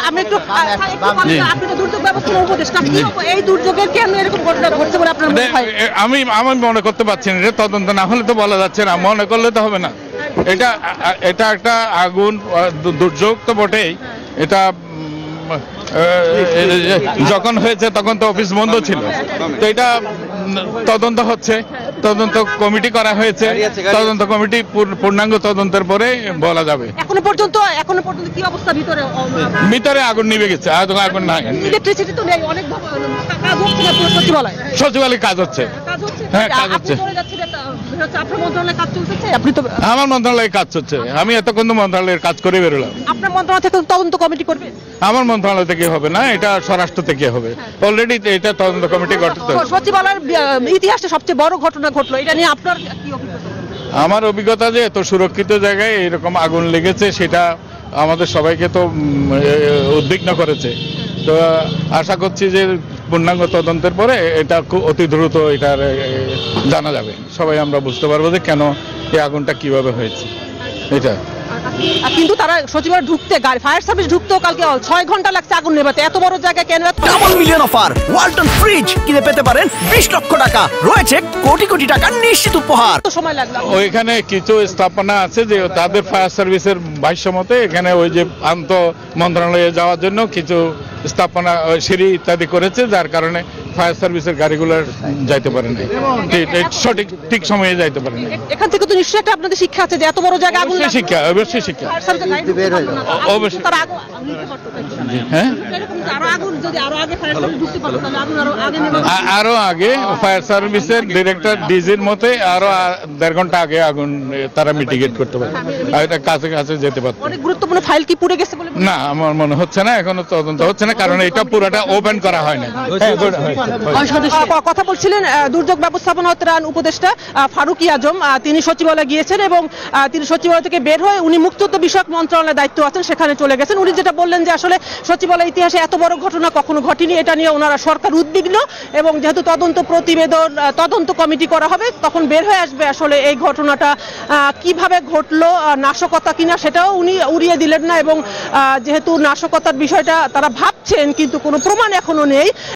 আমি একটু আপনি তো দুর্যোগ ব্যবস্থাপনা উপদেষ্টা, এই দুর্যোগের কেন এরকম ঘটনা ঘটছে বলে আপনার মনে হয়? আমি মনে করতে পারছি না, তদন্ত না হলে তো বলা যাচ্ছে না, মনে করলে তো হবে না। এটা একটা আগুন দুর্যোগ তো বটেই। এটা যখন হয়েছে তখন তো অফিস বন্ধ ছিল, তো এটা তদন্ত হচ্ছে, তদন্ত কমিটি করা হয়েছে, তদন্ত কমিটি পূর্ণাঙ্গ তদন্তের পরে বলা যাবে। এখনো পর্যন্ত কি অবস্থা? ভিতরে আগুন নিভে গেছে, আগুন নাই, ইলেকট্রিসিটি তো নেই, অনেক কাজ হচ্ছে না সচিবালয়। সচিবালয় কাজ হচ্ছে, হ্যাঁ কাজ হচ্ছে। আপনার মন্ত্রণালয়ে কাজ চলছে? আপনি তো আমার মন্ত্রণালয়ে কাজ হচ্ছে, আমি এতক্ষণ তো মন্ত্রণালয়ের কাজ করে বেরোলাম। আপনার মন্ত্রণালয় থেকে তদন্ত কমিটি করবে? আমার মন্ত্রণালয় থেকে হবে না, এটা স্বরাষ্ট্র থেকে হবে। অলরেডি এটা তদন্ত কমিটি গঠিত। সচিবালয়ের ইতিহাসে সবচেয়ে বড় ঘটনা ঘটলো, এটা নিয়ে আপনার কি অভিজ্ঞতা? আমার অভিজ্ঞতা যে এত সুরক্ষিত জায়গায় এরকম আগুন লেগেছে, সেটা আমাদের সবাইকে তো উদ্বিগ্ন করেছে। তো আশা করছি যে পূর্ণাঙ্গ তদন্তের পরে এটা খুব অতি দ্রুত এটা জানা যাবে, সবাই আমরা বুঝতে পারবো যে কেন এই আগুনটা কিভাবে হয়েছে এটা। কিন্তু তারা সচিবালয় ঢুকতে, ফায়ার সার্ভিস ঢুকতেও কালকে 6 ঘন্টা লাগছে আগুন নেভাতে, এত বড় জায়গায় কেন? Double million offer, Walton fridge কিনে পেতে পারেন 20 লক্ষ টাকা, রয়েছে কোটি কোটি টাকার নিশ্চিত উপহার। সময় লাগলো। ওইখানে কিছু স্থাপনা আছে যে তাদের ফায়ার সার্ভিসের ভাষ্য মতে এখানে ওই যে আন্ত মন্ত্রণালয়ে যাওয়ার জন্য কিছু স্থাপনা সিঁড়ি ইত্যাদি করেছে, যার কারণে ফায়ার সার্ভিসের গাড়িগুলো যাইতে পারে না, ঠিক সময়ে যাইতে পারে না। এখান থেকে তো নিশ্চয়ই একটা আপনাদের শিক্ষা আছে যে এত বড় জায়গা আগুন। শিক্ষা, অবশ্যই শিক্ষা, অবশ্যই। হ্যাঁ, আরো আগে ফায়ার সার্ভিসের ডিরেক্টর ডিজির মতে আরো 1.5 ঘন্টা আগে আগুন তারা মিটিগেট করতে পারে, এটা কাছে কাছে যেতে পারে। অনেক গুরুত্বপূর্ণ ফাইল কি পুড়ে গেছে বলে? না, আমার মনে হচ্ছে না, এখনো তদন্ত হচ্ছে না, কারণ এটা পুরোটা ওপেন করা হয় না। কথা বলছিলেন দুর্যোগ ব্যবস্থাপনা ও ত্রাণ উপদেষ্টা ফারুকী আজম, তিনি সচিবালয়ে গিয়েছেন এবং তিনি সচিবালয় থেকে বের হয়ে উনি মুক্তিযুদ্ধ বিষয়ক মন্ত্রণালয়ের দায়িত্ব আছেন, সেখানে চলে গেছেন। উনি যেটা বললেন যে আসলে সচিবালয় ইতিহাসে এত বড় ঘটনা কখনো ঘটেনি, এটা নিয়ে ওনারা সরকার উদ্বিগ্ন এবং যেহেতু তদন্ত প্রতিবেদন, তদন্ত কমিটি করা হবে, তখন বের হয়ে আসবে আসলে এই ঘটনাটা কিভাবে ঘটলো, নাশকতা কিনা সেটাও উনি উড়িয়ে দিলেন না। এবং যেহেতু নাশকতার বিষয়টা তারা ভাবছেন কিন্তু কোনো প্রমাণ এখনো নেই।